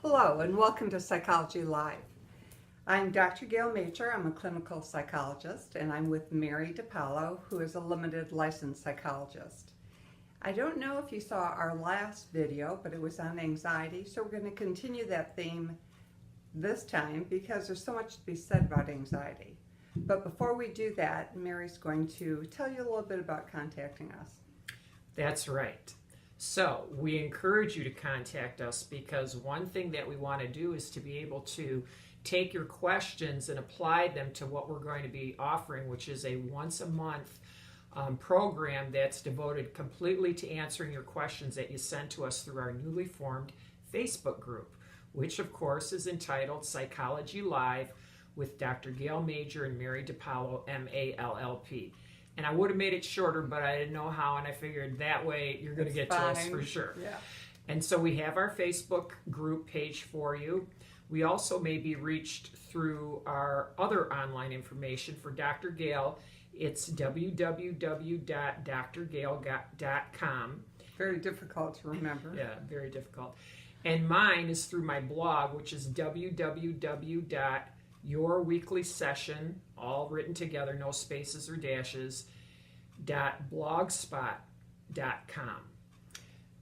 Hello and welcome to Psychology Live. I'm Dr. Gail Majcher. I'm a clinical psychologist and I'm with Mary DiPaolo, who is a limited licensed psychologist. I don't know if you saw our last video, but it was on anxiety, so we're going to continue that theme this time because there's so much to be said about anxiety. But before we do that, Mary's going to tell you a little bit about contacting us. That's right. So we encourage you to contact us because one thing that we want to do is to be able to take your questions and apply them to what we're going to be offering, which is a once a month program that's devoted completely to answering your questions that you send to us through our newly formed Facebook group, which of course is entitled Psychology Live with Dr. Gail Majcher and Mary DiPaolo, MALLP. And I would have made it shorter, but I didn't know how, and I figured that way you're going to get to us for sure. Yeah. And so we have our Facebook group page for you. We also may be reached through our other online information for Dr. Gail. It's www.drgail.com. Very difficult to remember. Yeah, very difficult. And mine is through my blog, which is www.yourweeklysession, all written together, no spaces or dashes, .blogspot.com.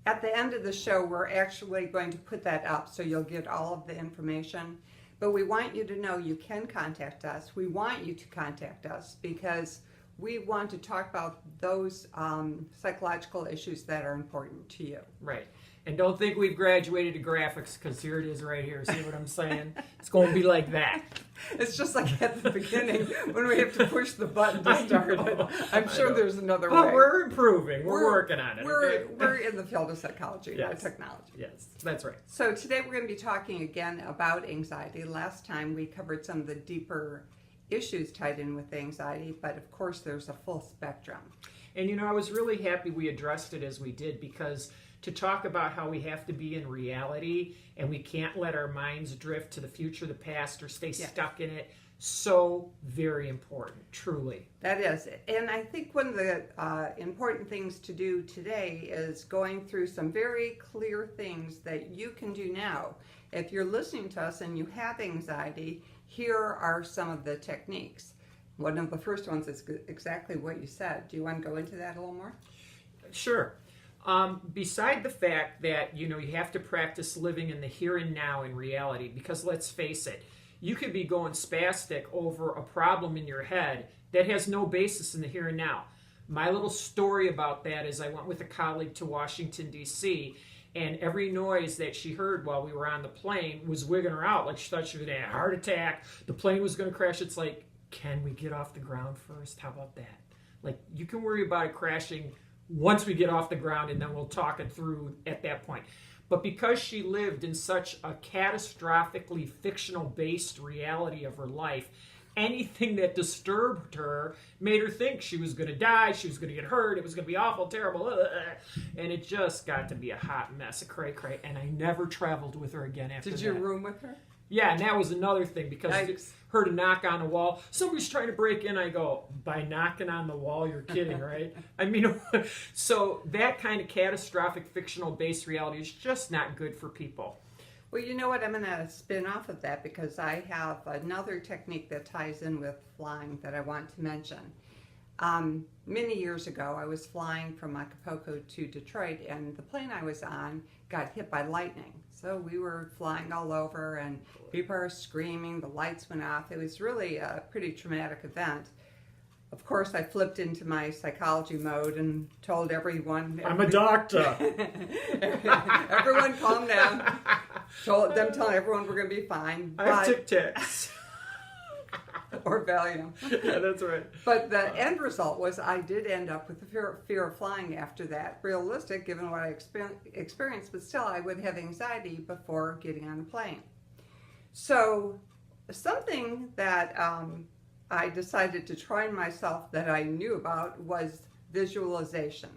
At the end of the show, we're actually going to put that up so you'll get all of the information. But we want you to know you can contact us. We want you to contact us because we want to talk about those psychological issues that are important to you. Right. And don't think we've graduated to graphics because here it is right here. See what I'm saying? It's going to be like that. It's just like at the beginning when we have to push the button to start it. I'm sure there's another way. But we're improving. We're working on it. We're in the field of psychology, yes. Not technology. Yes, that's right. So today we're going to be talking again about anxiety. Last time we covered some of the deeper issues tied in with anxiety, but of course there's a full spectrum. And you know, I was really happy we addressed it as we did because to talk about how we have to be in reality and we can't let our minds drift to the future, the past, or stay stuck in it, so very important, truly. That is. And I think one of the important things to do today is going through some very clear things that you can do now. If you're listening to us and you have anxiety, here are some of the techniques. One of the first ones is exactly what you said. Do you want to go into that a little more? Sure. Beside the fact that, you know, you have to practice living in the here and now in reality, because let's face it, you could be going spastic over a problem in your head that has no basis in the here and now. My little story about that is I went with a colleague to Washington, D.C., and every noise that she heard while we were on the plane was wigging her out, like she thought she was going to have a heart attack, the plane was going to crash. It's like, can we get off the ground first? How about that? Like, you can worry about it crashing once we get off the ground, and then we'll talk it through at that point. But because she lived in such a catastrophically fictional-based reality of her life, anything that disturbed her made her think she was going to die, she was going to get hurt, it was going to be awful, terrible, and it just got to be a hot mess, a cray-cray, and I never traveled with her again after that. Did you room with her? Yeah, and that was another thing, because Yikes. Her to knock on a wall. Somebody's trying to break in. I go, by knocking on the wall, you're kidding, right? I mean, so that kind of catastrophic fictional-based reality is just not good for people. Well, you know what? I'm going to spin off of that because I have another technique that ties in with flying that I want to mention. Many years ago, I was flying from Acapulco to Detroit, and the plane I was on got hit by lightning. So we were flying all over, and people are screaming, the lights went off. It was really a pretty traumatic event. Of course, I flipped into my psychology mode and told everyone... I'm a doctor. Everyone calm down. Telling everyone we're going to be fine. I have Tic-Tacs. Or Valium. Yeah, that's right. But the end result was I did end up with the fear of flying after that. Realistic, given what I experienced, but still I would have anxiety before getting on a plane. So something that I decided to try myself that I knew about was visualization.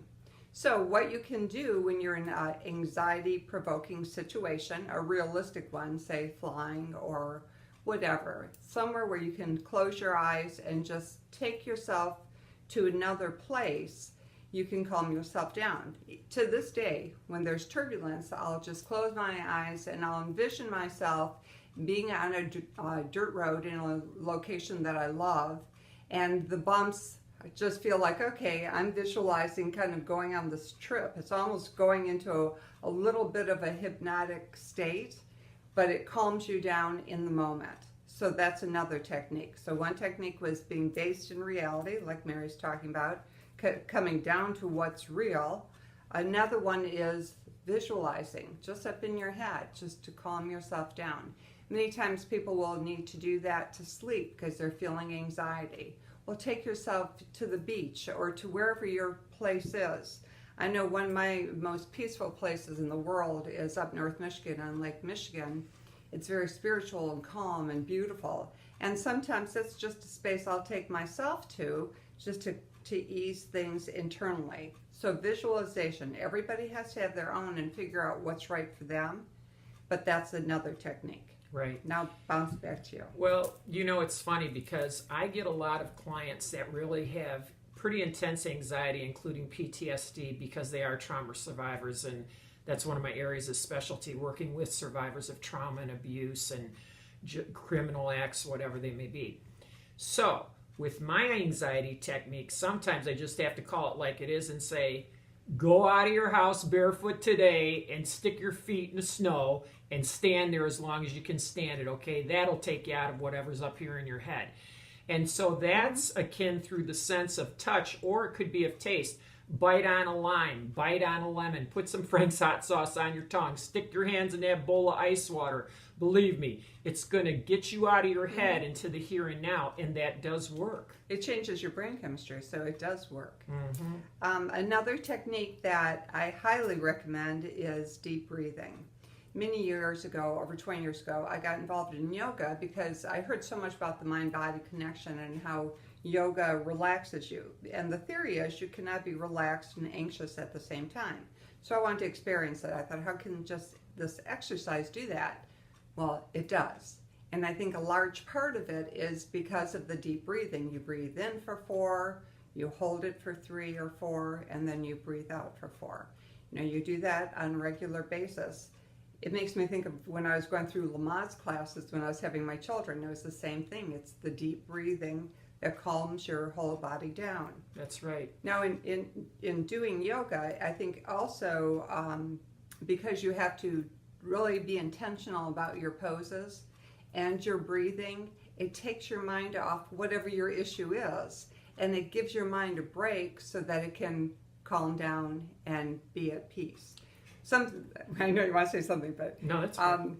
So what you can do when you're in an anxiety-provoking situation, a realistic one, say flying or whatever, somewhere where you can close your eyes and just take yourself to another place, you can calm yourself down. To this day, when there's turbulence, I'll just close my eyes and I'll envision myself being on a dirt road in a location that I love, and the bumps, I just feel like, okay, I'm visualizing kind of going on this trip. It's almost going into a little bit of a hypnotic state, but it calms you down in the moment. So that's another technique. So one technique was being based in reality, like Mary's talking about, coming down to what's real. Another one is visualizing, just up in your head, just to calm yourself down. Many times people will need to do that to sleep because they're feeling anxiety. Well, take yourself to the beach or to wherever your place is. I know one of my most peaceful places in the world is up North Michigan on Lake Michigan. It's very spiritual and calm and beautiful. And sometimes that's just a space I'll take myself to, just to ease things internally. So visualization, everybody has to have their own and figure out what's right for them, but that's another technique. Right. Now bounce back to you. Well, it's funny because I get a lot of clients that really have pretty intense anxiety, including PTSD, because they are trauma survivors, and that's one of my areas of specialty, working with survivors of trauma and abuse and criminal acts, whatever they may be. So, with my anxiety technique, sometimes I just have to call it like it is and say, go out of your house barefoot today and stick your feet in the snow and stand there as long as you can stand it, okay? That'll take you out of whatever's up here in your head. And so that's akin through the sense of touch, or it could be of taste. Bite on a lime, bite on a lemon, put some Frank's hot sauce on your tongue, stick your hands in that bowl of ice water. Believe me, it's going to get you out of your head into the here and now, and that does work. It changes your brain chemistry, so it does work. Another technique that I highly recommend is deep breathing. Many years ago, over 20 years ago, I got involved in yoga because I heard so much about the mind-body connection and how yoga relaxes you. And the theory is you cannot be relaxed and anxious at the same time. So I wanted to experience it. I thought, how can just this exercise do that? Well, it does. And I think a large part of it is because of the deep breathing. You breathe in for 4, you hold it for 3 or 4, and then you breathe out for 4. You do that on a regular basis. It makes me think of when I was going through Lamaze classes when I was having my children. It was the same thing. It's the deep breathing that calms your whole body down. That's right. Now, in doing yoga, I think also because you have to really be intentional about your poses and your breathing, it takes your mind off whatever your issue is, and it gives your mind a break so that it can calm down and be at peace. I know you want to say something, but no, that's fine.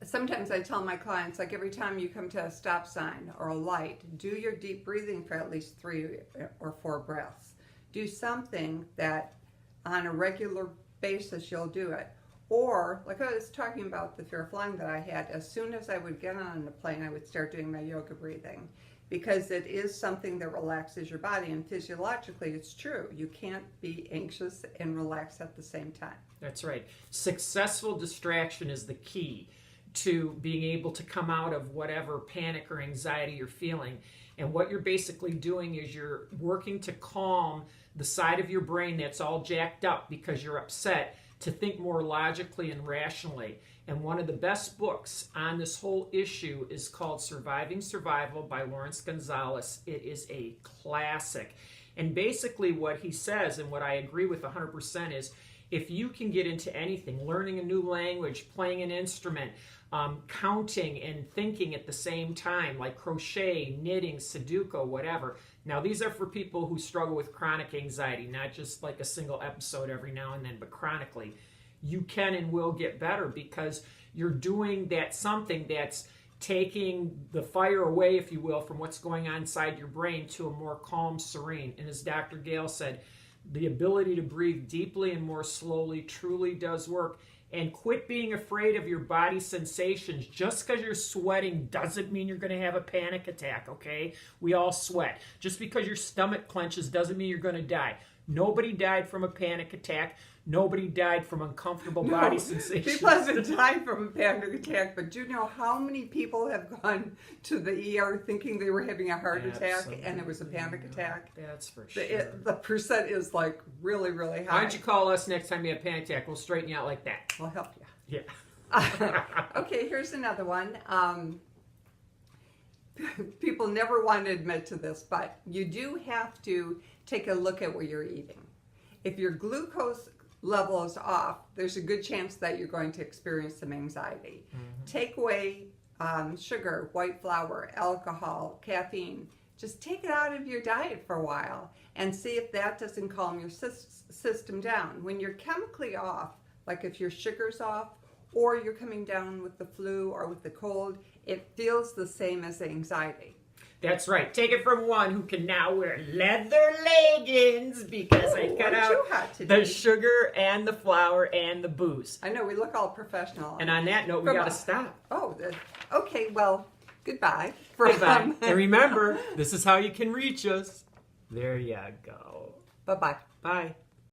Sometimes I tell my clients, like every time you come to a stop sign or a light, do your deep breathing for at least 3 or 4 breaths. Do something that on a regular basis you'll do it. Or, like I was talking about the fear of flying that I had, as soon as I would get on the plane, I would start doing my yoga breathing. Because it is something that relaxes your body, and physiologically it's true. You can't be anxious and relaxed at the same time. That's right. Successful distraction is the key to being able to come out of whatever panic or anxiety you're feeling. And what you're basically doing is you're working to calm the side of your brain that's all jacked up because you're upset, to think more logically and rationally. And one of the best books on this whole issue is called Surviving Survival by Lawrence Gonzalez. It is a classic. And basically what he says, and what I agree with 100%, is if you can get into anything, learning a new language, playing an instrument, counting and thinking at the same time, like crochet, knitting, Sudoku, whatever. Now, these are for people who struggle with chronic anxiety, not just like a single episode every now and then, but chronically. You can and will get better because you're doing that something that's taking the fire away, if you will, from what's going on inside your brain to a more calm, serene. And as Dr. Gail said, the ability to breathe deeply and more slowly truly does work. And quit being afraid of your body sensations. Just because you're sweating doesn't mean you're going to have a panic attack, okay? We all sweat. Just because your stomach clenches doesn't mean you're going to die. Nobody died from a panic attack. Nobody died from uncomfortable body sensations. People haven't died from a panic attack, but do you know how many people have gone to the ER thinking they were having a heart attack and it was a panic attack? That's for sure. The percent is like really, really high. Why don't you call us next time you have a panic attack? We'll straighten you out like that. We'll help you. Yeah. Okay, here's another one. People never want to admit to this, but you do have to take a look at what you're eating. If your glucose level is off, there's a good chance that you're going to experience some anxiety. Take away sugar, white flour, alcohol, caffeine. Just take it out of your diet for a while and see if that doesn't calm your system down. When you're chemically off, like if your sugar's off or you're coming down with the flu or with the cold, it feels the same as anxiety. That's right. Take it from one who can now wear leather leggings because I cut out the sugar and the flour and the booze. I know, we look all professional. And on that note, we got to stop. Oh, okay, well, goodbye. Goodbye. And remember, this is how you can reach us. There you go. Bye-bye. Bye.